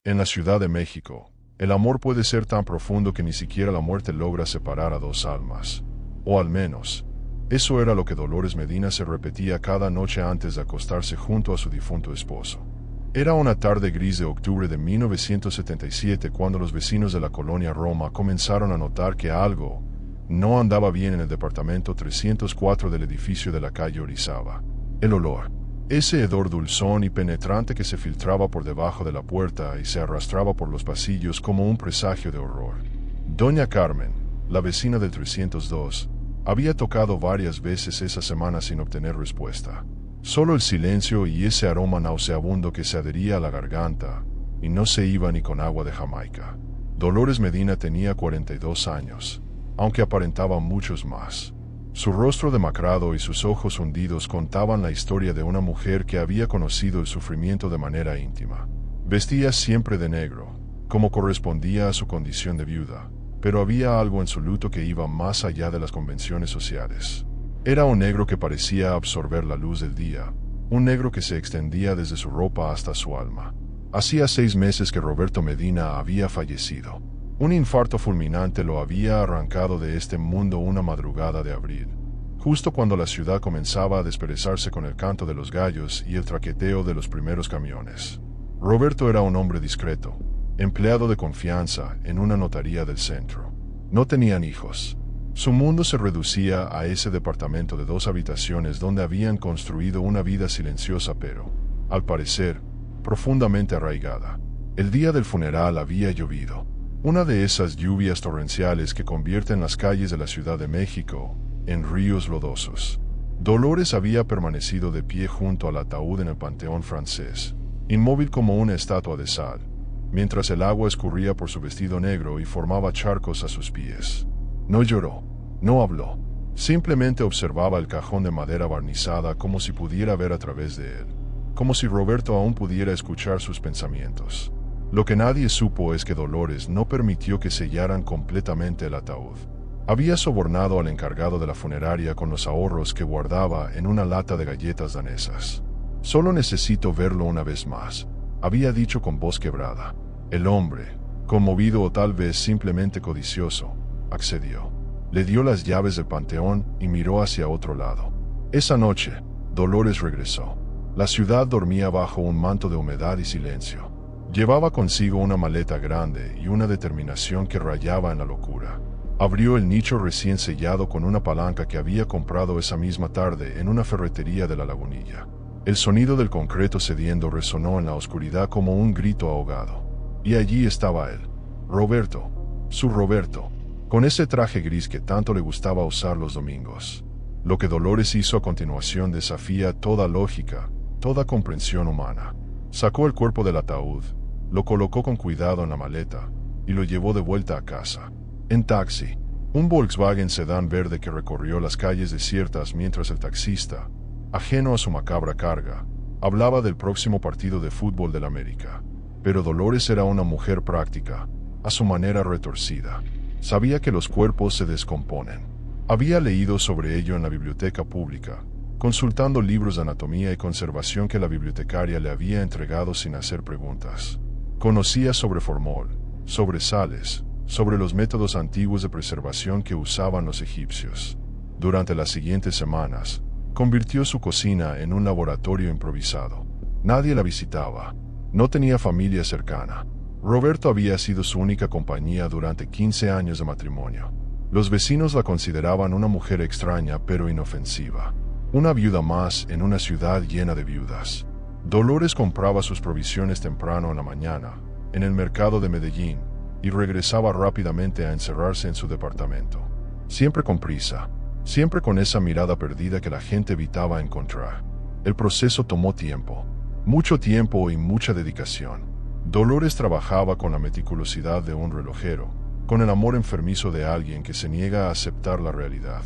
En la Ciudad de México, el amor puede ser tan profundo que ni siquiera la muerte logra separar a dos almas. O al menos, eso era lo que Dolores Medina se repetía cada noche antes de acostarse junto a su difunto esposo. Era una tarde gris de octubre de 1977 cuando los vecinos de la colonia Roma comenzaron a notar que algo no andaba bien en el departamento 304 del edificio de la calle Orizaba. El olor, ese hedor dulzón y penetrante que se filtraba por debajo de la puerta y se arrastraba por los pasillos como un presagio de horror. Doña Carmen, la vecina del 302, había tocado varias veces esa semana sin obtener respuesta. Solo el silencio y ese aroma nauseabundo que se adhería a la garganta, y no se iba ni con agua de Jamaica. Dolores Medina tenía 42 años, aunque aparentaba muchos más. Su rostro demacrado y sus ojos hundidos contaban la historia de una mujer que había conocido el sufrimiento de manera íntima. Vestía siempre de negro, como correspondía a su condición de viuda, pero había algo en su luto que iba más allá de las convenciones sociales. Era un negro que parecía absorber la luz del día, un negro que se extendía desde su ropa hasta su alma. Hacía 6 meses que Roberto Medina había fallecido. Un infarto fulminante lo había arrancado de este mundo una madrugada de abril, justo cuando la ciudad comenzaba a desperezarse con el canto de los gallos y el traqueteo de los primeros camiones. Roberto era un hombre discreto, empleado de confianza en una notaría del centro. No tenían hijos. Su mundo se reducía a ese departamento de 2 habitaciones donde habían construido una vida silenciosa pero, al parecer, profundamente arraigada. El día del funeral había llovido. Una de esas lluvias torrenciales que convierten las calles de la Ciudad de México en ríos lodosos. Dolores había permanecido de pie junto al ataúd en el Panteón Francés, inmóvil como una estatua de sal, mientras el agua escurría por su vestido negro y formaba charcos a sus pies. No lloró, no habló, simplemente observaba el cajón de madera barnizada como si pudiera ver a través de él, como si Roberto aún pudiera escuchar sus pensamientos. Lo que nadie supo es que Dolores no permitió que sellaran completamente el ataúd. Había sobornado al encargado de la funeraria con los ahorros que guardaba en una lata de galletas danesas. «Solo necesito verlo una vez más», había dicho con voz quebrada. El hombre, conmovido o tal vez simplemente codicioso, accedió. Le dio las llaves del panteón y miró hacia otro lado. Esa noche, Dolores regresó. La ciudad dormía bajo un manto de humedad y silencio. Llevaba consigo una maleta grande y una determinación que rayaba en la locura. Abrió el nicho recién sellado con una palanca que había comprado esa misma tarde en una ferretería de La Lagunilla. El sonido del concreto cediendo resonó en la oscuridad como un grito ahogado. Y allí estaba él, Roberto, su Roberto, con ese traje gris que tanto le gustaba usar los domingos. Lo que Dolores hizo a continuación desafía toda lógica, toda comprensión humana. Sacó el cuerpo del ataúd, lo colocó con cuidado en la maleta y lo llevó de vuelta a casa. En taxi, un Volkswagen sedán verde que recorrió las calles desiertas mientras el taxista, ajeno a su macabra carga, hablaba del próximo partido de fútbol del América. Pero Dolores era una mujer práctica, a su manera retorcida. Sabía que los cuerpos se descomponen. Había leído sobre ello en la biblioteca pública, consultando libros de anatomía y conservación que la bibliotecaria le había entregado sin hacer preguntas. Conocía sobre formol, sobre sales, sobre los métodos antiguos de preservación que usaban los egipcios. Durante las siguientes semanas, convirtió su cocina en un laboratorio improvisado. Nadie la visitaba. No tenía familia cercana. Roberto había sido su única compañía durante 15 años de matrimonio. Los vecinos la consideraban una mujer extraña pero inofensiva. Una viuda más en una ciudad llena de viudas. Dolores compraba sus provisiones temprano en la mañana, en el mercado de Medellín, y regresaba rápidamente a encerrarse en su departamento. Siempre con prisa, siempre con esa mirada perdida que la gente evitaba encontrar. El proceso tomó tiempo, mucho tiempo y mucha dedicación. Dolores trabajaba con la meticulosidad de un relojero, con el amor enfermizo de alguien que se niega a aceptar la realidad.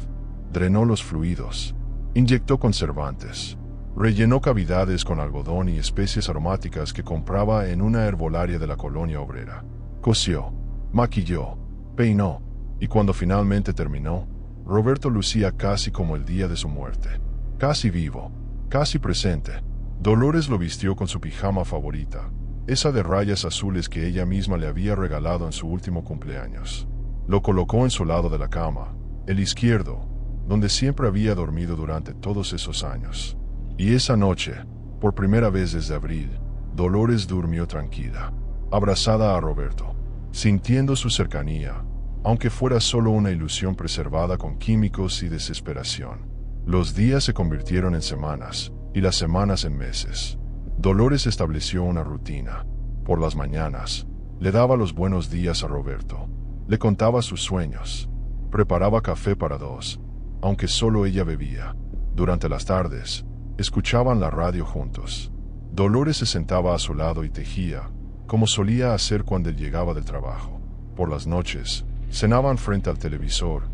Drenó los fluidos, inyectó conservantes, rellenó cavidades con algodón y especies aromáticas que compraba en una herbolaria de la colonia obrera. Cosió, maquilló, peinó, y cuando finalmente terminó, Roberto lucía casi como el día de su muerte. Casi vivo, casi presente. Dolores lo vistió con su pijama favorita, esa de rayas azules que ella misma le había regalado en su último cumpleaños. Lo colocó en su lado de la cama, el izquierdo, donde siempre había dormido durante todos esos años. Y esa noche, por primera vez desde abril, Dolores durmió tranquila, abrazada a Roberto, sintiendo su cercanía, aunque fuera solo una ilusión preservada con químicos y desesperación. Los días se convirtieron en semanas, y las semanas en meses. Dolores estableció una rutina. Por las mañanas, le daba los buenos días a Roberto, le contaba sus sueños, preparaba café para dos, aunque solo ella bebía. Durante las tardes, escuchaban la radio juntos. Dolores se sentaba a su lado y tejía, como solía hacer cuando él llegaba del trabajo. Por las noches, cenaban frente al televisor,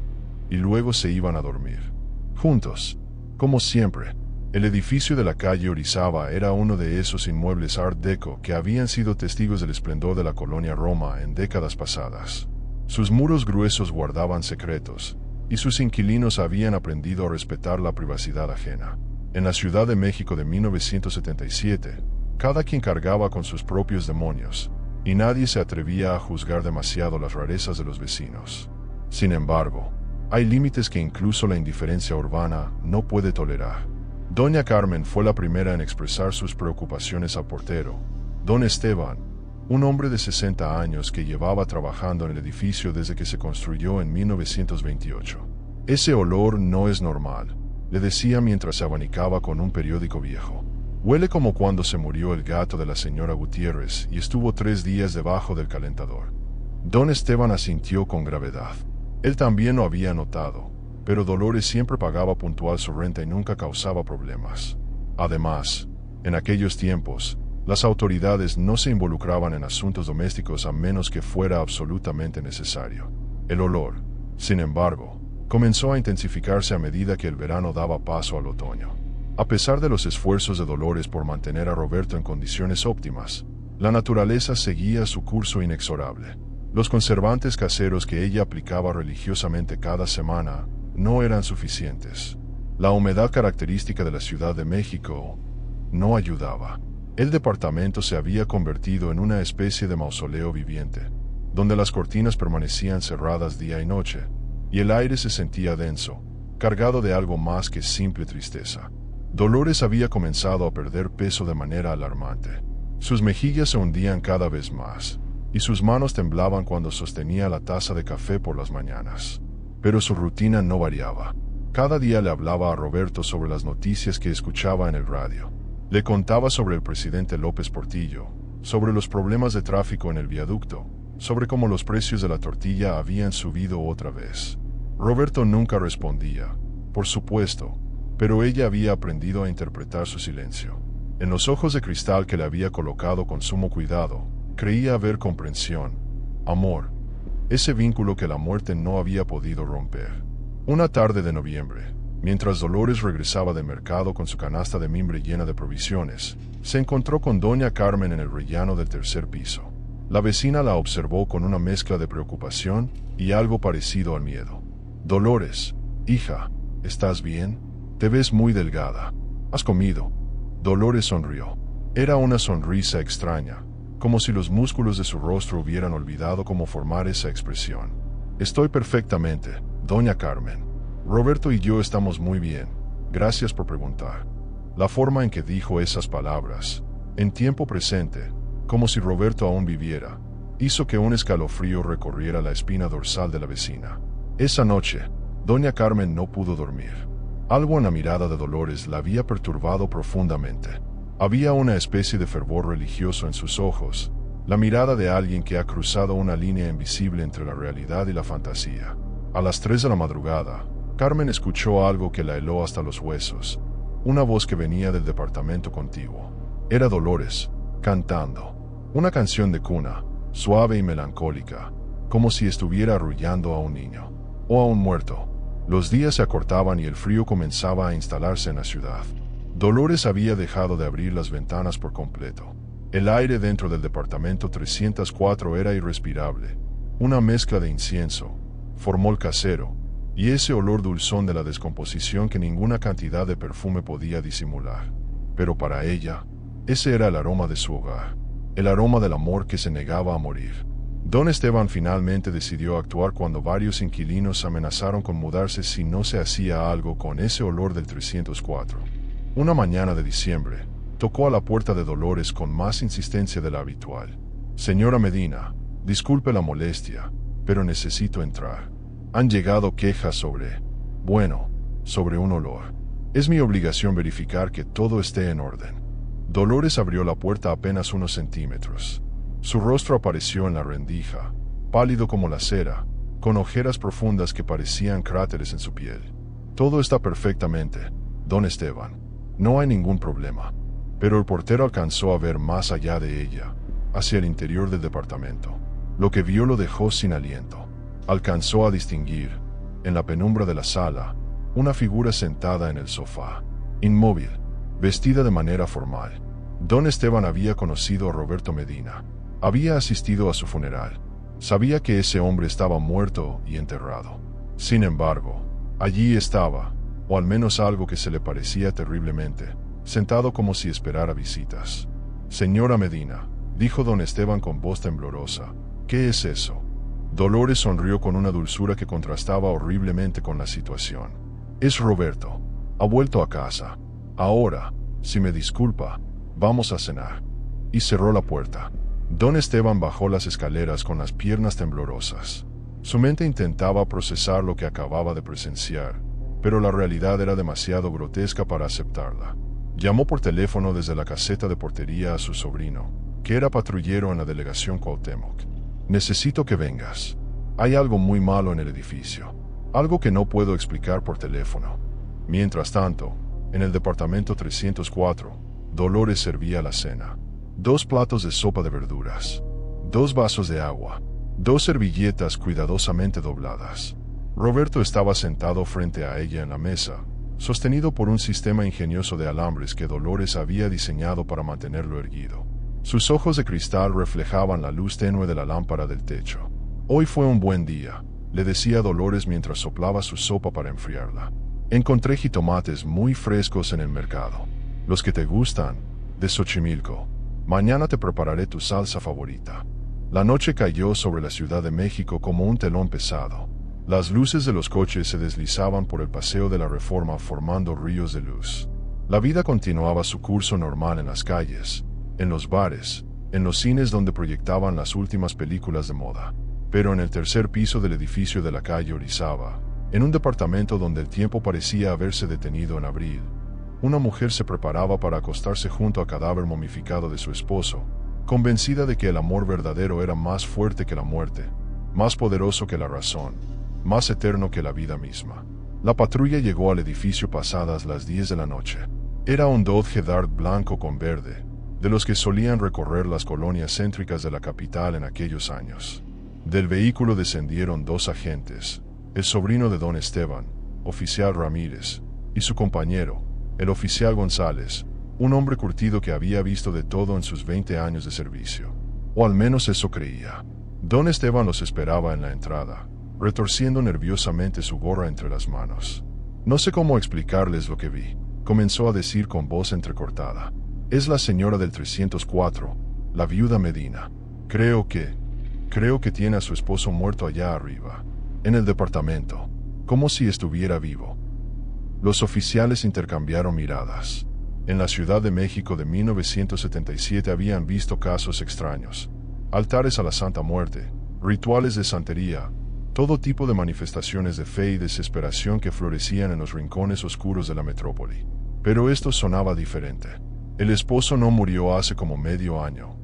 y luego se iban a dormir. Juntos, como siempre. El edificio de la calle Orizaba era uno de esos inmuebles Art Deco que habían sido testigos del esplendor de la colonia Roma en décadas pasadas. Sus muros gruesos guardaban secretos, y sus inquilinos habían aprendido a respetar la privacidad ajena. En la Ciudad de México de 1977, cada quien cargaba con sus propios demonios, y nadie se atrevía a juzgar demasiado las rarezas de los vecinos. Sin embargo, hay límites que incluso la indiferencia urbana no puede tolerar. Doña Carmen fue la primera en expresar sus preocupaciones al portero, don Esteban, un hombre de 60 años que llevaba trabajando en el edificio desde que se construyó en 1928. Ese olor no es normal, le decía mientras se abanicaba con un periódico viejo. Huele como cuando se murió el gato de la señora Gutiérrez y estuvo 3 días debajo del calentador. Don Esteban asintió con gravedad. Él también lo había notado, pero Dolores siempre pagaba puntual su renta y nunca causaba problemas. Además, en aquellos tiempos, las autoridades no se involucraban en asuntos domésticos a menos que fuera absolutamente necesario. El olor, sin embargo, comenzó a intensificarse a medida que el verano daba paso al otoño. A pesar de los esfuerzos de Dolores por mantener a Roberto en condiciones óptimas, la naturaleza seguía su curso inexorable. Los conservantes caseros que ella aplicaba religiosamente cada semana no eran suficientes. La humedad característica de la Ciudad de México no ayudaba. El departamento se había convertido en una especie de mausoleo viviente, donde las cortinas permanecían cerradas día y noche, y el aire se sentía denso, cargado de algo más que simple tristeza. Dolores había comenzado a perder peso de manera alarmante. Sus mejillas se hundían cada vez más, y sus manos temblaban cuando sostenía la taza de café por las mañanas. Pero su rutina no variaba. Cada día le hablaba a Roberto sobre las noticias que escuchaba en el radio. Le contaba sobre el presidente López Portillo, sobre los problemas de tráfico en el viaducto, sobre cómo los precios de la tortilla habían subido otra vez. Roberto nunca respondía, por supuesto, pero ella había aprendido a interpretar su silencio. En los ojos de cristal que le había colocado con sumo cuidado, creía haber comprensión, amor, ese vínculo que la muerte no había podido romper. Una tarde de noviembre, mientras Dolores regresaba de mercado con su canasta de mimbre llena de provisiones, se encontró con doña Carmen en el rellano del tercer piso. La vecina la observó con una mezcla de preocupación y algo parecido al miedo. «Dolores, hija, ¿estás bien? Te ves muy delgada. ¿Has comido?» Dolores sonrió. Era una sonrisa extraña, como si los músculos de su rostro hubieran olvidado cómo formar esa expresión. «Estoy perfectamente, doña Carmen. Roberto y yo estamos muy bien. Gracias por preguntar». La forma en que dijo esas palabras, en tiempo presente, como si Roberto aún viviera, hizo que un escalofrío recorriera la espina dorsal de la vecina. Esa noche, doña Carmen no pudo dormir. Algo en la mirada de Dolores la había perturbado profundamente. Había una especie de fervor religioso en sus ojos, la mirada de alguien que ha cruzado una línea invisible entre la realidad y la fantasía. A las 3 de la madrugada, Carmen escuchó algo que la heló hasta los huesos, una voz que venía del departamento contiguo. Era Dolores, cantando. Una canción de cuna, suave y melancólica, como si estuviera arrullando a un niño, o a un muerto. Los días se acortaban y el frío comenzaba a instalarse en la ciudad. Dolores había dejado de abrir las ventanas por completo. El aire dentro del departamento 304 era irrespirable, una mezcla de incienso, formol casero, y ese olor dulzón de la descomposición que ninguna cantidad de perfume podía disimular. Pero para ella, ese era el aroma de su hogar. el aroma del amor que se negaba a morir. Don Esteban finalmente decidió actuar cuando varios inquilinos amenazaron con mudarse si no se hacía algo con ese olor del 304. Una mañana de diciembre, tocó a la puerta de Dolores con más insistencia de la habitual. «Señora Medina, disculpe la molestia, pero necesito entrar. Han llegado quejas sobre un olor. Es mi obligación verificar que todo esté en orden». Dolores abrió la puerta apenas unos centímetros. Su rostro apareció en la rendija, pálido como la cera, con ojeras profundas que parecían cráteres en su piel. «Todo está perfectamente, don Esteban. No hay ningún problema». Pero el portero alcanzó a ver más allá de ella, hacia el interior del departamento. Lo que vio lo dejó sin aliento. Alcanzó a distinguir, en la penumbra de la sala, una figura sentada en el sofá, inmóvil, vestida de manera formal. Don Esteban había conocido a Roberto Medina. Había asistido a su funeral. Sabía que ese hombre estaba muerto y enterrado. Sin embargo, allí estaba, o al menos algo que se le parecía terriblemente, sentado como si esperara visitas. «Señora Medina», dijo don Esteban con voz temblorosa, «¿qué es eso?». Dolores sonrió con una dulzura que contrastaba horriblemente con la situación. «Es Roberto. Ha vuelto a casa. Ahora, si me disculpa, vamos a cenar». Y cerró la puerta. Don Esteban bajó las escaleras con las piernas temblorosas. Su mente intentaba procesar lo que acababa de presenciar, pero la realidad era demasiado grotesca para aceptarla. Llamó por teléfono desde la caseta de portería a su sobrino, que era patrullero en la delegación Cuauhtémoc. «Necesito que vengas. Hay algo muy malo en el edificio. Algo que no puedo explicar por teléfono». Mientras tanto, en el departamento 304, Dolores servía la cena. 2 platos de sopa de verduras, 2 vasos de agua, 2 servilletas cuidadosamente dobladas. Roberto estaba sentado frente a ella en la mesa, sostenido por un sistema ingenioso de alambres que Dolores había diseñado para mantenerlo erguido. Sus ojos de cristal reflejaban la luz tenue de la lámpara del techo. «Hoy fue un buen día», le decía Dolores mientras soplaba su sopa para enfriarla. «Encontré jitomates muy frescos en el mercado. Los que te gustan, de Xochimilco. Mañana te prepararé tu salsa favorita». La noche cayó sobre la Ciudad de México como un telón pesado. Las luces de los coches se deslizaban por el Paseo de la Reforma formando ríos de luz. La vida continuaba su curso normal en las calles, en los bares, en los cines donde proyectaban las últimas películas de moda. Pero en el tercer piso del edificio de la calle Orizaba, en un departamento donde el tiempo parecía haberse detenido en abril, una mujer se preparaba para acostarse junto al cadáver momificado de su esposo, convencida de que el amor verdadero era más fuerte que la muerte, más poderoso que la razón, más eterno que la vida misma. La patrulla llegó al edificio pasadas las 10 de la noche. Era un Dodge Dart blanco con verde, de los que solían recorrer las colonias céntricas de la capital en aquellos años. Del vehículo descendieron 2 agentes, el sobrino de don Esteban, oficial Ramírez, y su compañero, el oficial González, un hombre curtido que había visto de todo en sus 20 años de servicio. O al menos eso creía. Don Esteban los esperaba en la entrada, retorciendo nerviosamente su gorra entre las manos. «No sé cómo explicarles lo que vi», comenzó a decir con voz entrecortada. «Es la señora del 304, la viuda Medina. Creo que tiene a su esposo muerto allá arriba, en el departamento, como si estuviera vivo». Los oficiales intercambiaron miradas. En la Ciudad de México de 1977 habían visto casos extraños: altares a la Santa Muerte, rituales de santería, todo tipo de manifestaciones de fe y desesperación que florecían en los rincones oscuros de la metrópoli. Pero esto sonaba diferente. «¿El esposo no murió hace como medio año?»,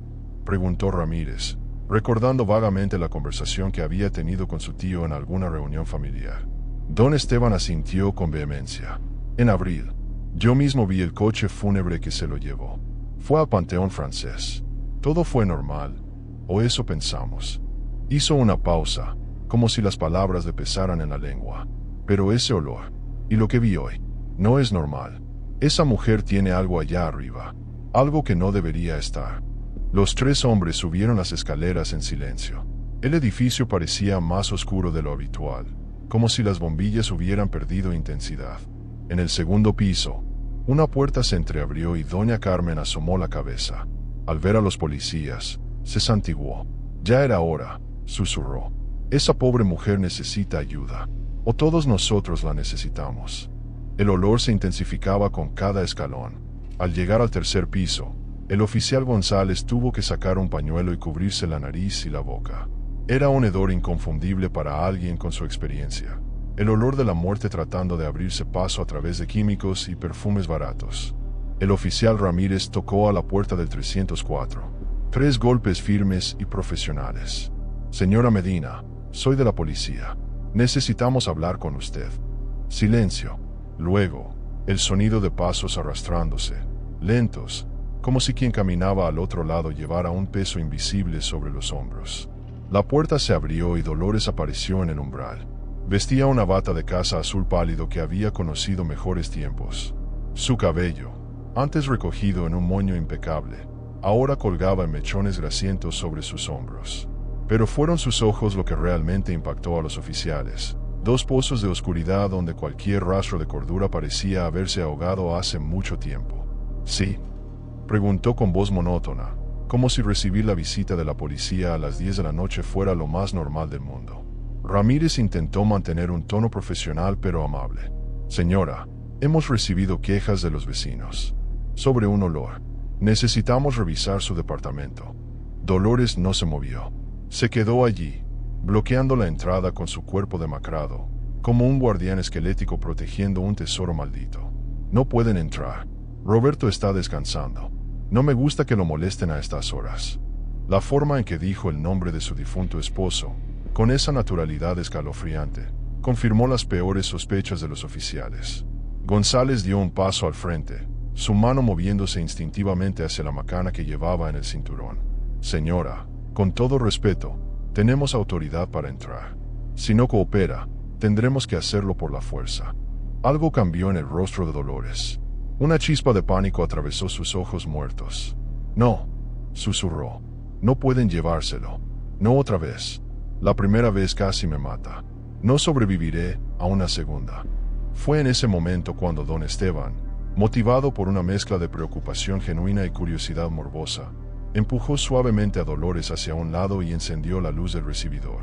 preguntó Ramírez, recordando vagamente la conversación que había tenido con su tío en alguna reunión familiar. Don Esteban asintió con vehemencia. «En abril. Yo mismo vi el coche fúnebre que se lo llevó. Fue al Panteón Francés. Todo fue normal, o eso pensamos». Hizo una pausa, como si las palabras le pesaran en la lengua. «Pero ese olor, y lo que vi hoy, no es normal. Esa mujer tiene algo allá arriba, algo que no debería estar». Los 3 hombres subieron las escaleras en silencio. El edificio parecía más oscuro de lo habitual, como si las bombillas hubieran perdido intensidad. En el segundo piso, una puerta se entreabrió y doña Carmen asomó la cabeza. Al ver a los policías, se santiguó. Ya era hora, susurró. Esa pobre mujer necesita ayuda. O todos nosotros la necesitamos. El olor se intensificaba con cada escalón. Al llegar al tercer piso, el oficial González tuvo que sacar un pañuelo y cubrirse la nariz y la boca. Era un hedor inconfundible para alguien con su experiencia. El olor de la muerte tratando de abrirse paso a través de químicos y perfumes baratos. El oficial Ramírez tocó a la puerta del 304. 3 golpes firmes y profesionales. Señora Medina, soy de la policía. Necesitamos hablar con usted. Silencio. Luego, el sonido de pasos arrastrándose, lentos, como si quien caminaba al otro lado llevara un peso invisible sobre los hombros. La puerta se abrió y Dolores apareció en el umbral. Vestía una bata de casa azul pálido que había conocido mejores tiempos. Su cabello, antes recogido en un moño impecable, ahora colgaba en mechones grasientos sobre sus hombros. Pero fueron sus ojos lo que realmente impactó a los oficiales. 2 pozos de oscuridad donde cualquier rastro de cordura parecía haberse ahogado hace mucho tiempo. ¿Sí?, preguntó con voz monótona, como si recibir la visita de la policía a las 10 de la noche fuera lo más normal del mundo. Ramírez intentó mantener un tono profesional pero amable. Señora, hemos recibido quejas de los vecinos sobre un olor. Necesitamos revisar su departamento. Dolores no se movió. Se quedó allí, bloqueando la entrada con su cuerpo demacrado, como un guardián esquelético protegiendo un tesoro maldito. No pueden entrar. Roberto está descansando. No me gusta que lo molesten a estas horas. La forma en que dijo el nombre de su difunto esposo, con esa naturalidad escalofriante, confirmó las peores sospechas de los oficiales. González dio un paso al frente, su mano moviéndose instintivamente hacia la macana que llevaba en el cinturón. Señora, con todo respeto, tenemos autoridad para entrar. Si no coopera, tendremos que hacerlo por la fuerza. Algo cambió en el rostro de Dolores. Una chispa de pánico atravesó sus ojos muertos. No, susurró. No pueden llevárselo. No otra vez. La primera vez casi me mata. No sobreviviré a una segunda. Fue en ese momento cuando don Esteban, motivado por una mezcla de preocupación genuina y curiosidad morbosa, empujó suavemente a Dolores hacia un lado y encendió la luz del recibidor.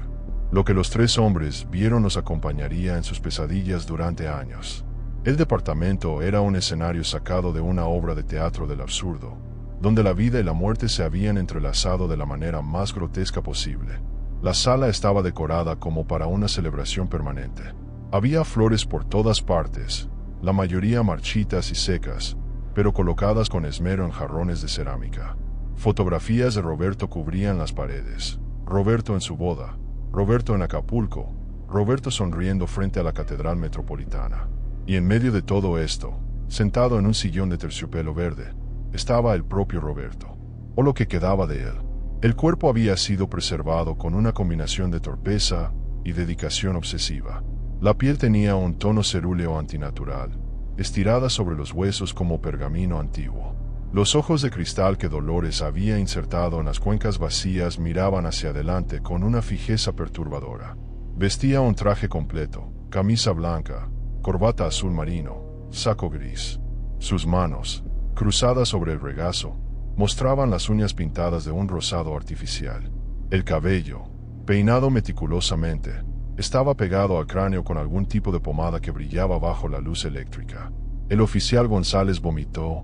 Lo que los 3 hombres vieron los acompañaría en sus pesadillas durante años. El departamento era un escenario sacado de una obra de teatro del absurdo, donde la vida y la muerte se habían entrelazado de la manera más grotesca posible. La sala estaba decorada como para una celebración permanente. Había flores por todas partes, la mayoría marchitas y secas, pero colocadas con esmero en jarrones de cerámica. Fotografías de Roberto cubrían las paredes. Roberto en su boda, Roberto en Acapulco, Roberto sonriendo frente a la Catedral Metropolitana. Y en medio de todo esto, sentado en un sillón de terciopelo verde, estaba el propio Roberto, o lo que quedaba de él. El cuerpo había sido preservado con una combinación de torpeza y dedicación obsesiva. La piel tenía un tono cerúleo antinatural, estirada sobre los huesos como pergamino antiguo. Los ojos de cristal que Dolores había insertado en las cuencas vacías miraban hacia adelante con una fijeza perturbadora. Vestía un traje completo, camisa blanca, corbata azul marino, saco gris. Sus manos, cruzadas sobre el regazo, mostraban las uñas pintadas de un rosado artificial. El cabello, peinado meticulosamente, estaba pegado al cráneo con algún tipo de pomada que brillaba bajo la luz eléctrica. El oficial González vomitó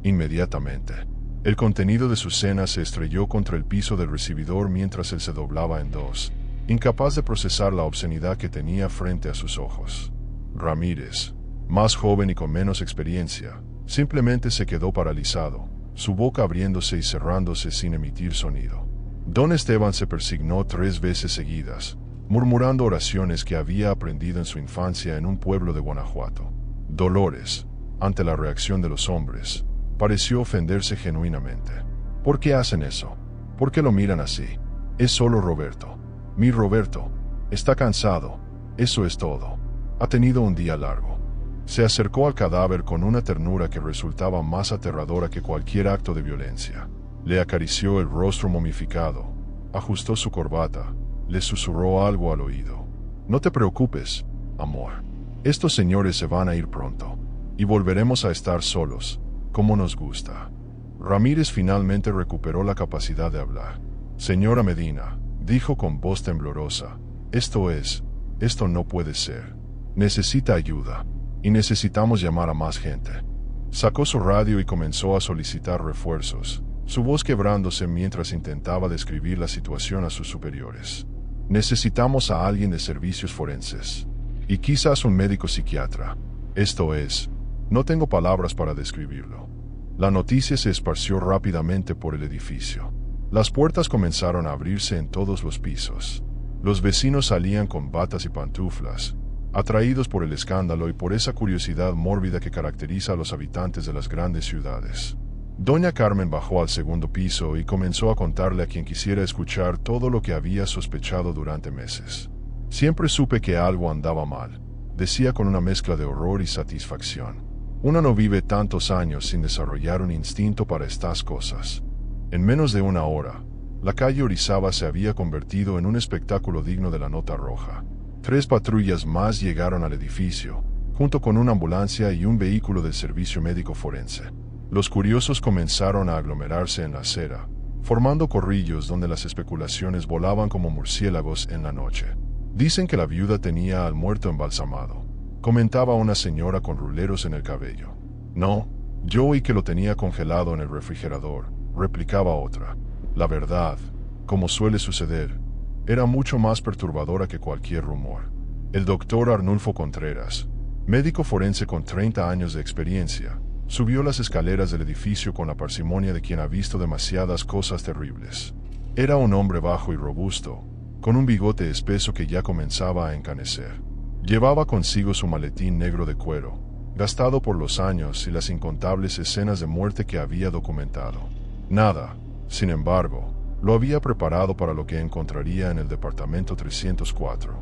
inmediatamente. El contenido de su cena se estrelló contra el piso del recibidor mientras él se doblaba en 2, incapaz de procesar la obscenidad que tenía frente a sus ojos. Ramírez, más joven y con menos experiencia, simplemente se quedó paralizado, su boca abriéndose y cerrándose sin emitir sonido. Don Esteban se persignó 3 veces seguidas, murmurando oraciones que había aprendido en su infancia en un pueblo de Guanajuato. Dolores, ante la reacción de los hombres, pareció ofenderse genuinamente. ¿Por qué hacen eso? ¿Por qué lo miran así? Es solo Roberto. Mi Roberto. Está cansado. Eso es todo. Ha tenido un día largo. Se acercó al cadáver con una ternura que resultaba más aterradora que cualquier acto de violencia. Le acarició el rostro momificado, ajustó su corbata, le susurró algo al oído. No te preocupes, amor. Estos señores se van a ir pronto, y volveremos a estar solos, como nos gusta. Ramírez finalmente recuperó la capacidad de hablar. Señora Medina, dijo con voz temblorosa, esto no puede ser. Necesita ayuda. Y necesitamos llamar a más gente. Sacó su radio y comenzó a solicitar refuerzos, su voz quebrándose mientras intentaba describir la situación a sus superiores. Necesitamos a alguien de servicios forenses. Y quizás un médico psiquiatra. No tengo palabras para describirlo. La noticia se esparció rápidamente por el edificio. Las puertas comenzaron a abrirse en todos los pisos. Los vecinos salían con batas y pantuflas, atraídos por el escándalo y por esa curiosidad mórbida que caracteriza a los habitantes de las grandes ciudades. Doña Carmen bajó al segundo piso y comenzó a contarle a quien quisiera escuchar todo lo que había sospechado durante meses. Siempre supe que algo andaba mal, decía con una mezcla de horror y satisfacción. Uno no vive tantos años sin desarrollar un instinto para estas cosas. En menos de una hora, la calle Orizaba se había convertido en un espectáculo digno de la nota roja. 3 patrullas más llegaron al edificio, junto con una ambulancia y un vehículo del servicio médico forense. Los curiosos comenzaron a aglomerarse en la acera, formando corrillos donde las especulaciones volaban como murciélagos en la noche. Dicen que la viuda tenía al muerto embalsamado, comentaba una señora con ruleros en el cabello. No, yo oí que lo tenía congelado en el refrigerador, replicaba otra. La verdad, como suele suceder, era mucho más perturbadora que cualquier rumor. El doctor Arnulfo Contreras, médico forense con 30 años de experiencia, subió las escaleras del edificio con la parsimonia de quien ha visto demasiadas cosas terribles. Era un hombre bajo y robusto, con un bigote espeso que ya comenzaba a encanecer. Llevaba consigo su maletín negro de cuero, gastado por los años y las incontables escenas de muerte que había documentado. Nada, sin embargo, lo había preparado para lo que encontraría en el departamento 304.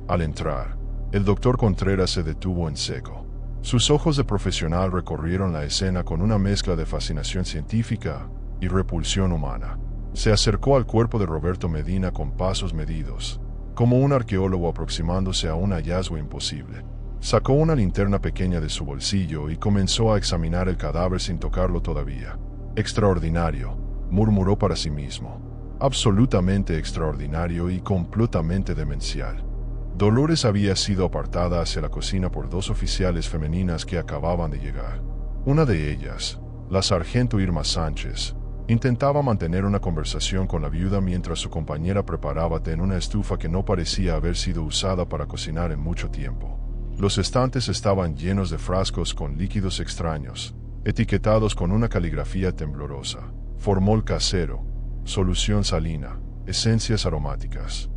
Al entrar, el doctor Contreras se detuvo en seco. Sus ojos de profesional recorrieron la escena con una mezcla de fascinación científica y repulsión humana. Se acercó al cuerpo de Roberto Medina con pasos medidos, como un arqueólogo aproximándose a un hallazgo imposible. Sacó una linterna pequeña de su bolsillo y comenzó a examinar el cadáver sin tocarlo todavía. Extraordinario, murmuró para sí mismo. Absolutamente extraordinario y completamente demencial. Dolores había sido apartada hacia la cocina por 2 oficiales femeninas que acababan de llegar. Una de ellas, la sargento Irma Sánchez, intentaba mantener una conversación con la viuda mientras su compañera preparaba té en una estufa que no parecía haber sido usada para cocinar en mucho tiempo. Los estantes estaban llenos de frascos con líquidos extraños, etiquetados con una caligrafía temblorosa. Formol casero, solución salina, esencias aromáticas.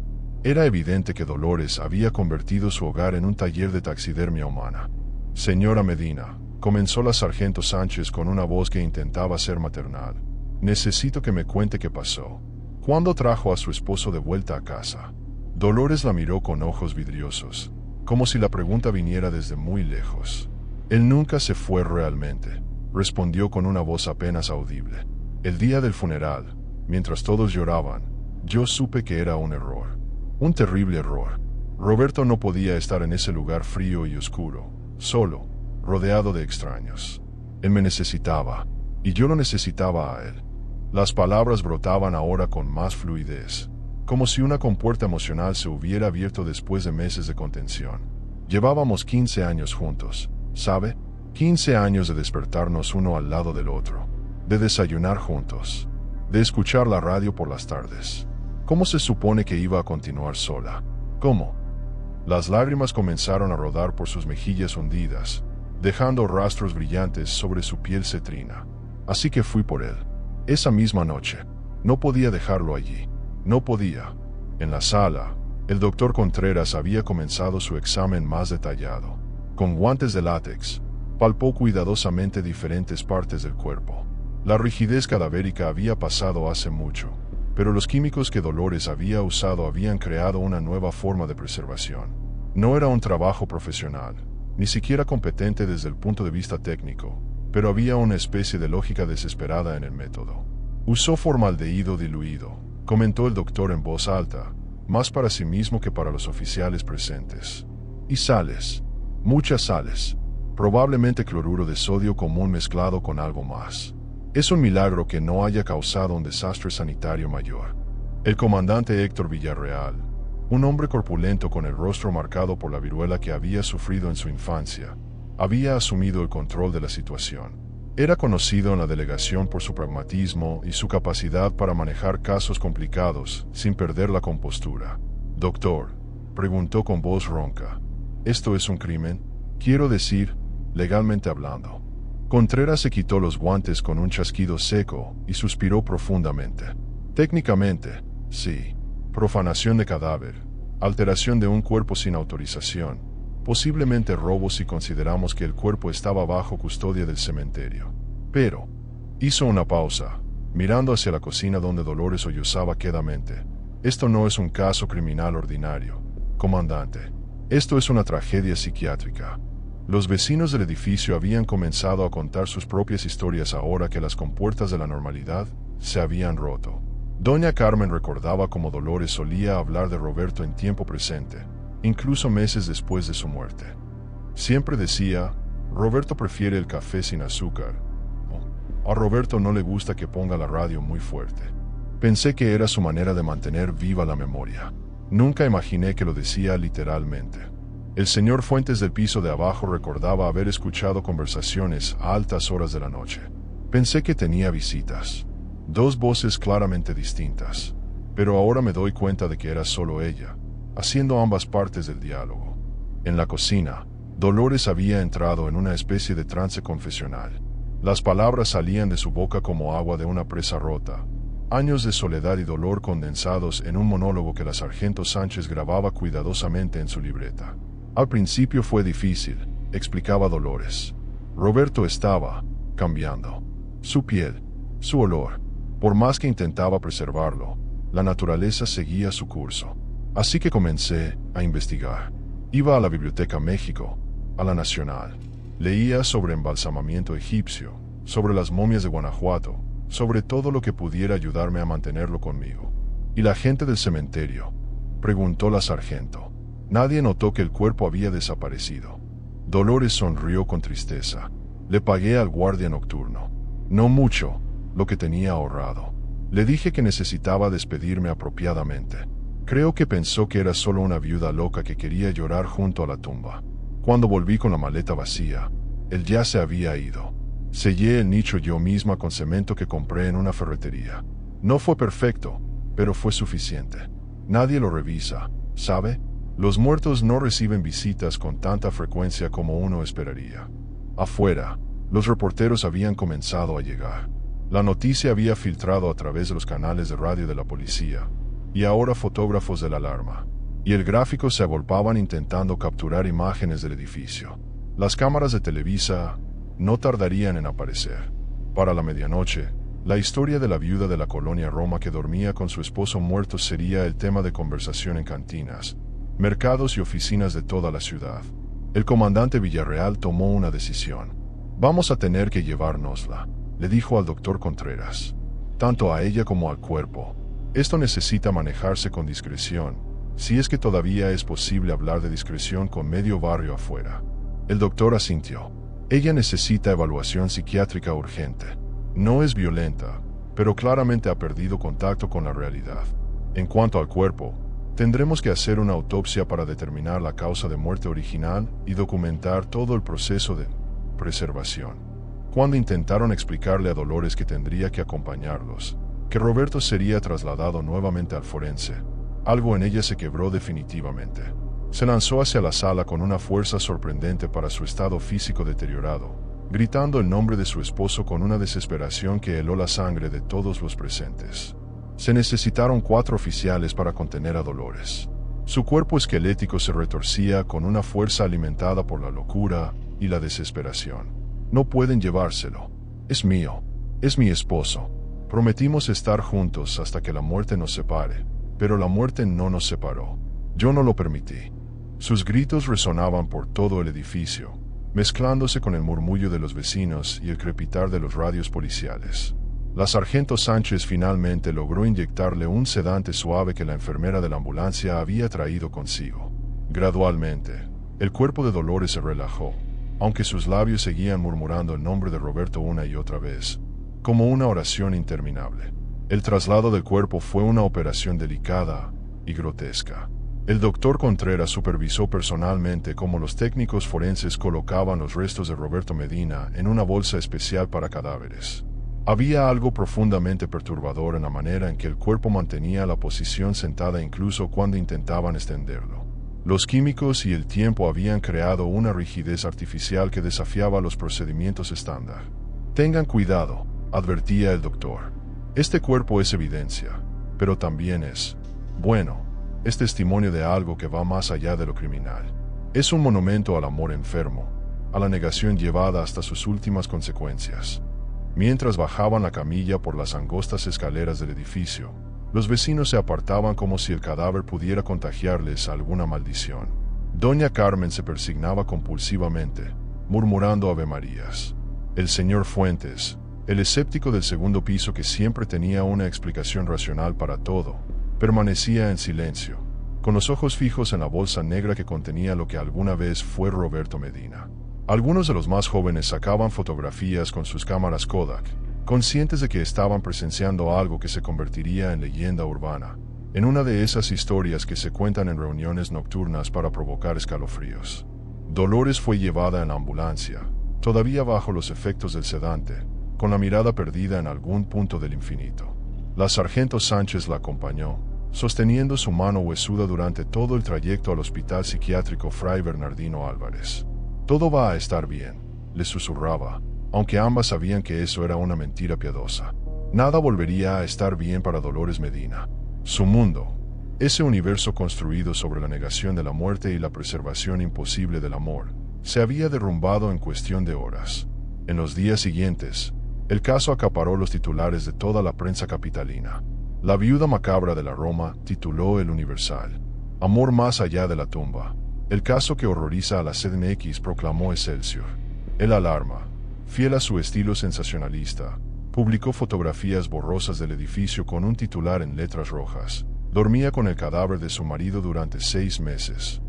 Era evidente que Dolores había convertido su hogar en un taller de taxidermia humana. Señora Medina, comenzó la sargento Sánchez con una voz que intentaba ser maternal. Necesito que me cuente qué pasó. ¿Cuándo trajo a su esposo de vuelta a casa? Dolores la miró con ojos vidriosos, como si la pregunta viniera desde muy lejos. Él nunca se fue realmente, respondió con una voz apenas audible. El día del funeral, mientras todos lloraban, yo supe que era un error. Un terrible error. Roberto no podía estar en ese lugar frío y oscuro, solo, rodeado de extraños. Él me necesitaba, y yo lo necesitaba a él. Las palabras brotaban ahora con más fluidez, como si una compuerta emocional se hubiera abierto después de meses de contención. Llevábamos 15 años juntos, ¿sabe? 15 años de despertarnos uno al lado del otro, de desayunar juntos, de escuchar la radio por las tardes. ¿Cómo se supone que iba a continuar sola? ¿Cómo? Las lágrimas comenzaron a rodar por sus mejillas hundidas, dejando rastros brillantes sobre su piel cetrina. Así que fui por él. Esa misma noche. No podía dejarlo allí. No podía. En la sala, el doctor Contreras había comenzado su examen más detallado. Con guantes de látex, palpó cuidadosamente diferentes partes del cuerpo. La rigidez cadavérica había pasado hace mucho, pero los químicos que Dolores había usado habían creado una nueva forma de preservación. No era un trabajo profesional, ni siquiera competente desde el punto de vista técnico, pero había una especie de lógica desesperada en el método. Usó formaldehído diluido, comentó el doctor en voz alta, más para sí mismo que para los oficiales presentes. Y sales, muchas sales, probablemente cloruro de sodio común mezclado con algo más. Es un milagro que no haya causado un desastre sanitario mayor. El comandante Héctor Villarreal, un hombre corpulento con el rostro marcado por la viruela que había sufrido en su infancia, había asumido el control de la situación. Era conocido en la delegación por su pragmatismo y su capacidad para manejar casos complicados sin perder la compostura. «Doctor», preguntó con voz ronca, «¿esto es un crimen? Quiero decir, legalmente hablando». Contreras se quitó los guantes con un chasquido seco y suspiró profundamente. «Técnicamente, sí. Profanación de cadáver, alteración de un cuerpo sin autorización, posiblemente robo si consideramos que el cuerpo estaba bajo custodia del cementerio». Pero hizo una pausa, mirando hacia la cocina donde Dolores sollozaba quedamente. «Esto no es un caso criminal ordinario, comandante. Esto es una tragedia psiquiátrica». Los vecinos del edificio habían comenzado a contar sus propias historias ahora que las compuertas de la normalidad se habían roto. Doña Carmen recordaba cómo Dolores solía hablar de Roberto en tiempo presente, incluso meses después de su muerte. Siempre decía, «Roberto prefiere el café sin azúcar». A Roberto no le gusta que ponga la radio muy fuerte. Pensé que era su manera de mantener viva la memoria. Nunca imaginé que lo decía literalmente. El señor Fuentes del piso de abajo recordaba haber escuchado conversaciones a altas horas de la noche. Pensé que tenía visitas. Dos voces claramente distintas. Pero ahora me doy cuenta de que era solo ella, haciendo ambas partes del diálogo. En la cocina, Dolores había entrado en una especie de trance confesional. Las palabras salían de su boca como agua de una presa rota. Años de soledad y dolor condensados en un monólogo que la sargento Sánchez grababa cuidadosamente en su libreta. «Al principio fue difícil», explicaba Dolores. «Roberto estaba cambiando. Su piel, su olor. Por más que intentaba preservarlo, la naturaleza seguía su curso. Así que comencé a investigar. Iba a la Biblioteca México, a la Nacional. Leía sobre embalsamamiento egipcio, sobre las momias de Guanajuato, sobre todo lo que pudiera ayudarme a mantenerlo conmigo». «¿Y la gente del cementerio?», preguntó la sargento. Nadie notó que el cuerpo había desaparecido. Dolores sonrió con tristeza. «Le pagué al guardia nocturno. No mucho, lo que tenía ahorrado. Le dije que necesitaba despedirme apropiadamente. Creo que pensó que era solo una viuda loca que quería llorar junto a la tumba. Cuando volví con la maleta vacía, él ya se había ido. Sellé el nicho yo misma con cemento que compré en una ferretería. No fue perfecto, pero fue suficiente. Nadie lo revisa, ¿sabe? Los muertos no reciben visitas con tanta frecuencia como uno esperaría». Afuera, los reporteros habían comenzado a llegar. La noticia había filtrado a través de los canales de radio de la policía, y ahora fotógrafos de la alarma y el gráfico se agolpaban intentando capturar imágenes del edificio. Las cámaras de Televisa no tardarían en aparecer. Para la medianoche, la historia de la viuda de la colonia Roma que dormía con su esposo muerto sería el tema de conversación en cantinas, mercados y oficinas de toda la ciudad. El comandante Villarreal tomó una decisión. «Vamos a tener que llevárnosla», le dijo al doctor Contreras. «Tanto a ella como al cuerpo. Esto necesita manejarse con discreción, si es que todavía es posible hablar de discreción con medio barrio afuera». El doctor asintió. «Ella necesita evaluación psiquiátrica urgente. No es violenta, pero claramente ha perdido contacto con la realidad. En cuanto al cuerpo, tendremos que hacer una autopsia para determinar la causa de muerte original y documentar todo el proceso de preservación». Cuando intentaron explicarle a Dolores que tendría que acompañarlos, que Roberto sería trasladado nuevamente al forense, algo en ella se quebró definitivamente. Se lanzó hacia la sala con una fuerza sorprendente para su estado físico deteriorado, gritando el nombre de su esposo con una desesperación que heló la sangre de todos los presentes. Se necesitaron 4 oficiales para contener a Dolores. Su cuerpo esquelético se retorcía con una fuerza alimentada por la locura y la desesperación. «No pueden llevárselo. Es mío. Es mi esposo. Prometimos estar juntos hasta que la muerte nos separe, pero la muerte no nos separó. Yo no lo permití». Sus gritos resonaban por todo el edificio, mezclándose con el murmullo de los vecinos y el crepitar de los radios policiales. La sargento Sánchez finalmente logró inyectarle un sedante suave que la enfermera de la ambulancia había traído consigo. Gradualmente, el cuerpo de Dolores se relajó, aunque sus labios seguían murmurando el nombre de Roberto una y otra vez. como una oración interminable. El traslado del cuerpo fue una operación delicada y grotesca. El doctor Contreras supervisó personalmente cómo los técnicos forenses colocaban los restos de Roberto Medina en una bolsa especial para cadáveres. Había algo profundamente perturbador en la manera en que el cuerpo mantenía la posición sentada incluso cuando intentaban extenderlo. Los químicos y el tiempo habían creado una rigidez artificial que desafiaba los procedimientos estándar. Tengan cuidado, advertía el doctor. Este cuerpo es evidencia, pero también es testimonio de algo que va más allá de lo criminal. Es un monumento al amor enfermo, a la negación llevada hasta sus últimas consecuencias. Mientras bajaban la camilla por las angostas escaleras del edificio, los vecinos se apartaban como si el cadáver pudiera contagiarles alguna maldición. Doña Carmen se persignaba compulsivamente, murmurando avemarías. El señor Fuentes, el escéptico del segundo piso que siempre tenía una explicación racional para todo, permanecía en silencio, con los ojos fijos en la bolsa negra que contenía lo que alguna vez fue Roberto Medina. Algunos de los más jóvenes sacaban fotografías con sus cámaras Kodak, conscientes de que estaban presenciando algo que se convertiría en leyenda urbana, en una de esas historias que se cuentan en reuniones nocturnas para provocar escalofríos. Dolores fue llevada en la ambulancia, todavía bajo los efectos del sedante, con la mirada perdida en algún punto del infinito. La sargento Sánchez la acompañó, sosteniendo su mano huesuda durante todo el trayecto al Hospital Psiquiátrico Fray Bernardino Álvarez. Todo va a estar bien, le susurraba, aunque ambas sabían que eso era una mentira piadosa. Nada volvería a estar bien para Dolores Medina. Su mundo, ese universo construido sobre la negación de la muerte y la preservación imposible del amor, se había derrumbado en cuestión de horas. En los días siguientes, el caso acaparó los titulares de toda la prensa capitalina. La viuda macabra de la Roma tituló El Universal. Amor más allá de la tumba. El caso que horroriza a la CDMX, proclamó Excelsior. El Alarma, fiel a su estilo sensacionalista, publicó fotografías borrosas del edificio con un titular en letras rojas. Dormía con el cadáver de su marido durante 6 meses.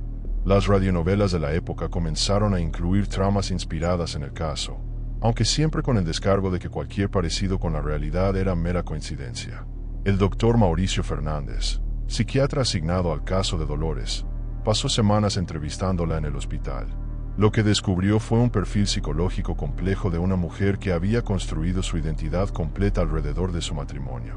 Las radionovelas de la época comenzaron a incluir tramas inspiradas en el caso, aunque siempre con el descargo de que cualquier parecido con la realidad era mera coincidencia. El doctor Mauricio Fernández, psiquiatra asignado al caso de Dolores, pasó semanas entrevistándola en el hospital. Lo que descubrió fue un perfil psicológico complejo de una mujer que había construido su identidad completa alrededor de su matrimonio.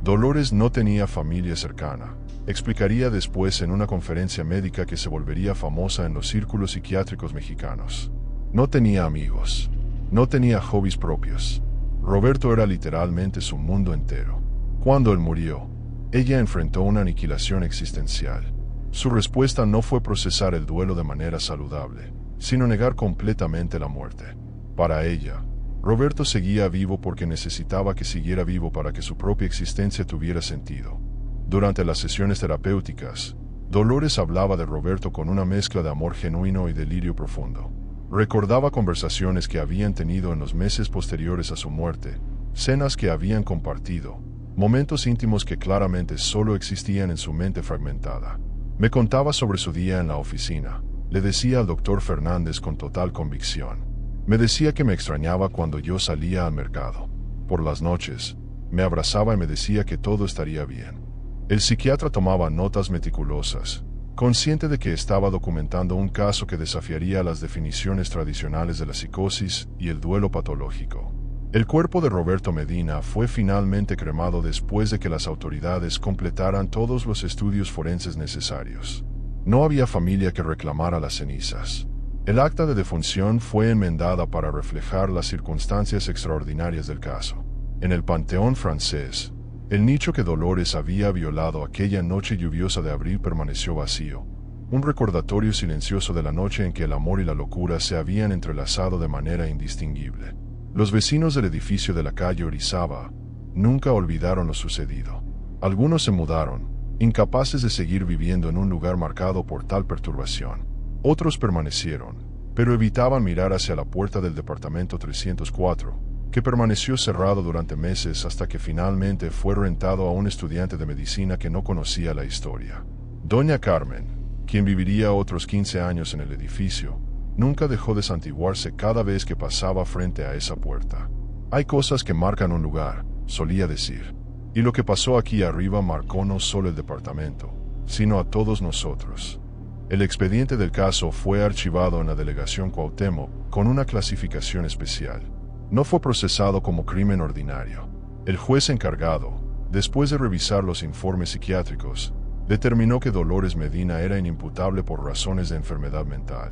Dolores no tenía familia cercana, explicaría después en una conferencia médica que se volvería famosa en los círculos psiquiátricos mexicanos. No tenía amigos. No tenía hobbies propios. Roberto era literalmente su mundo entero. Cuando él murió, ella enfrentó una aniquilación existencial. Su respuesta no fue procesar el duelo de manera saludable, sino negar completamente la muerte. Para ella, Roberto seguía vivo porque necesitaba que siguiera vivo para que su propia existencia tuviera sentido. Durante las sesiones terapéuticas, Dolores hablaba de Roberto con una mezcla de amor genuino y delirio profundo. Recordaba conversaciones que habían tenido en los meses posteriores a su muerte, cenas que habían compartido, momentos íntimos que claramente solo existían en su mente fragmentada. Me contaba sobre su día en la oficina, le decía al doctor Fernández con total convicción. Me decía que me extrañaba cuando yo salía al mercado. Por las noches, me abrazaba y me decía que todo estaría bien. El psiquiatra tomaba notas meticulosas, consciente de que estaba documentando un caso que desafiaría las definiciones tradicionales de la psicosis y el duelo patológico. El cuerpo de Roberto Medina fue finalmente cremado después de que las autoridades completaran todos los estudios forenses necesarios. No había familia que reclamara las cenizas. El acta de defunción fue enmendada para reflejar las circunstancias extraordinarias del caso. En el Panteón francés, el nicho que Dolores había violado aquella noche lluviosa de abril permaneció vacío, un recordatorio silencioso de la noche en que el amor y la locura se habían entrelazado de manera indistinguible. Los vecinos del edificio de la calle Orizaba nunca olvidaron lo sucedido. Algunos se mudaron, incapaces de seguir viviendo en un lugar marcado por tal perturbación. Otros permanecieron, pero evitaban mirar hacia la puerta del departamento 304, que permaneció cerrado durante meses hasta que finalmente fue rentado a un estudiante de medicina que no conocía la historia. Doña Carmen, quien viviría otros 15 años en el edificio, nunca dejó de santiguarse cada vez que pasaba frente a esa puerta. Hay cosas que marcan un lugar, solía decir. Y lo que pasó aquí arriba marcó no solo el departamento, sino a todos nosotros. El expediente del caso fue archivado en la delegación Cuauhtémoc con una clasificación especial. No fue procesado como crimen ordinario. El juez encargado, después de revisar los informes psiquiátricos, determinó que Dolores Medina era inimputable por razones de enfermedad mental.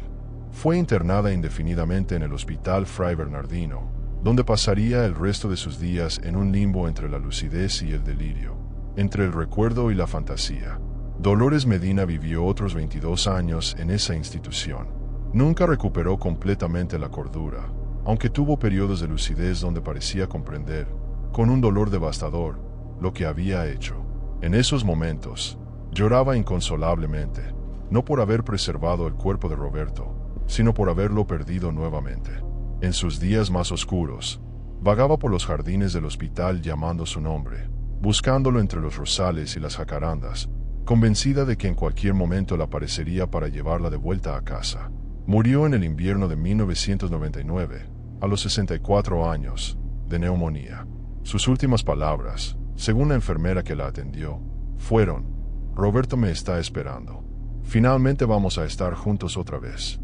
Fue internada indefinidamente en el Hospital Fray Bernardino, donde pasaría el resto de sus días en un limbo entre la lucidez y el delirio, entre el recuerdo y la fantasía. Dolores Medina vivió otros 22 años en esa institución. Nunca recuperó completamente la cordura, aunque tuvo periodos de lucidez donde parecía comprender, con un dolor devastador, lo que había hecho. En esos momentos, lloraba inconsolablemente, no por haber preservado el cuerpo de Roberto, sino por haberlo perdido nuevamente. En sus días más oscuros, vagaba por los jardines del hospital llamando su nombre, buscándolo entre los rosales y las jacarandas, convencida de que en cualquier momento le aparecería para llevarla de vuelta a casa. Murió en el invierno de 1999, a los 64 años, de neumonía. Sus últimas palabras, según la enfermera que la atendió, fueron: «Roberto me está esperando. Finalmente vamos a estar juntos otra vez».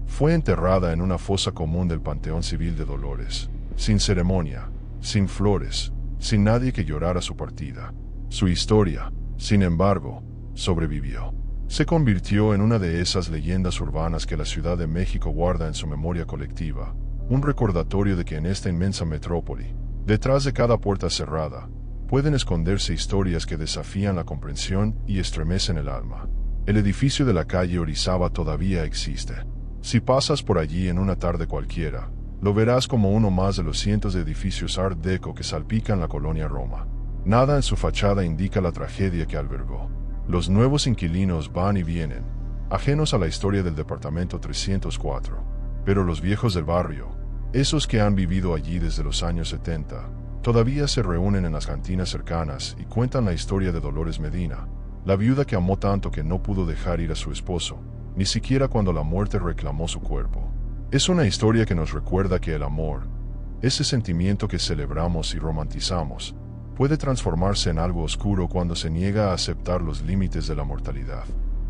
Fue enterrada en una fosa común del Panteón Civil de Dolores, sin ceremonia, sin flores, sin nadie que llorara su partida. Su historia, sin embargo, sobrevivió. Se convirtió en una de esas leyendas urbanas que la Ciudad de México guarda en su memoria colectiva, un recordatorio de que en esta inmensa metrópoli, detrás de cada puerta cerrada, pueden esconderse historias que desafían la comprensión y estremecen el alma. El edificio de la calle Orizaba todavía existe. Si pasas por allí en una tarde cualquiera, lo verás como uno más de los cientos de edificios Art Deco que salpican la colonia Roma. Nada en su fachada indica la tragedia que albergó. Los nuevos inquilinos van y vienen, ajenos a la historia del departamento 304. Pero los viejos del barrio, esos que han vivido allí desde los años 70, todavía se reúnen en las cantinas cercanas y cuentan la historia de Dolores Medina, la viuda que amó tanto que no pudo dejar ir a su esposo, ni siquiera cuando la muerte reclamó su cuerpo. Es una historia que nos recuerda que el amor, ese sentimiento que celebramos y romantizamos, puede transformarse en algo oscuro cuando se niega a aceptar los límites de la mortalidad.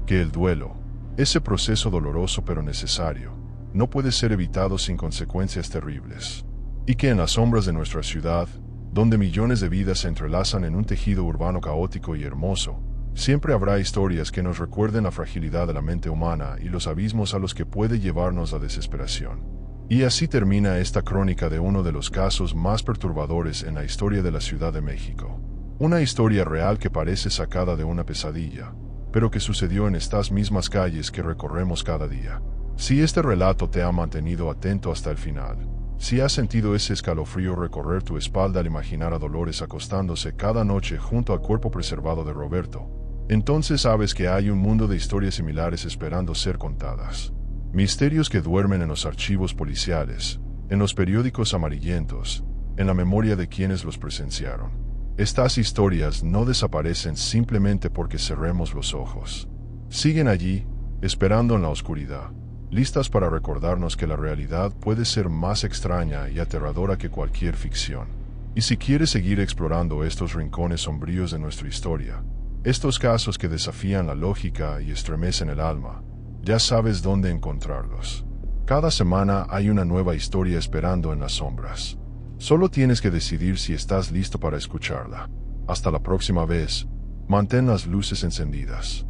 Que el duelo, ese proceso doloroso pero necesario, no puede ser evitado sin consecuencias terribles. Y que en las sombras de nuestra ciudad, donde millones de vidas se entrelazan en un tejido urbano caótico y hermoso, siempre habrá historias que nos recuerden la fragilidad de la mente humana y los abismos a los que puede llevarnos la desesperación. Y así termina esta crónica de uno de los casos más perturbadores en la historia de la Ciudad de México. Una historia real que parece sacada de una pesadilla, pero que sucedió en estas mismas calles que recorremos cada día. Si este relato te ha mantenido atento hasta el final, si has sentido ese escalofrío recorrer tu espalda al imaginar a Dolores acostándose cada noche junto al cuerpo preservado de Roberto, entonces sabes que hay un mundo de historias similares esperando ser contadas. Misterios que duermen en los archivos policiales, en los periódicos amarillentos, en la memoria de quienes los presenciaron. Estas historias no desaparecen simplemente porque cerremos los ojos. Siguen allí, esperando en la oscuridad, listas para recordarnos que la realidad puede ser más extraña y aterradora que cualquier ficción. Y si quieres seguir explorando estos rincones sombríos de nuestra historia, estos casos que desafían la lógica y estremecen el alma, ya sabes dónde encontrarlos. Cada semana hay una nueva historia esperando en las sombras. Solo tienes que decidir si estás listo para escucharla. Hasta la próxima vez, mantén las luces encendidas.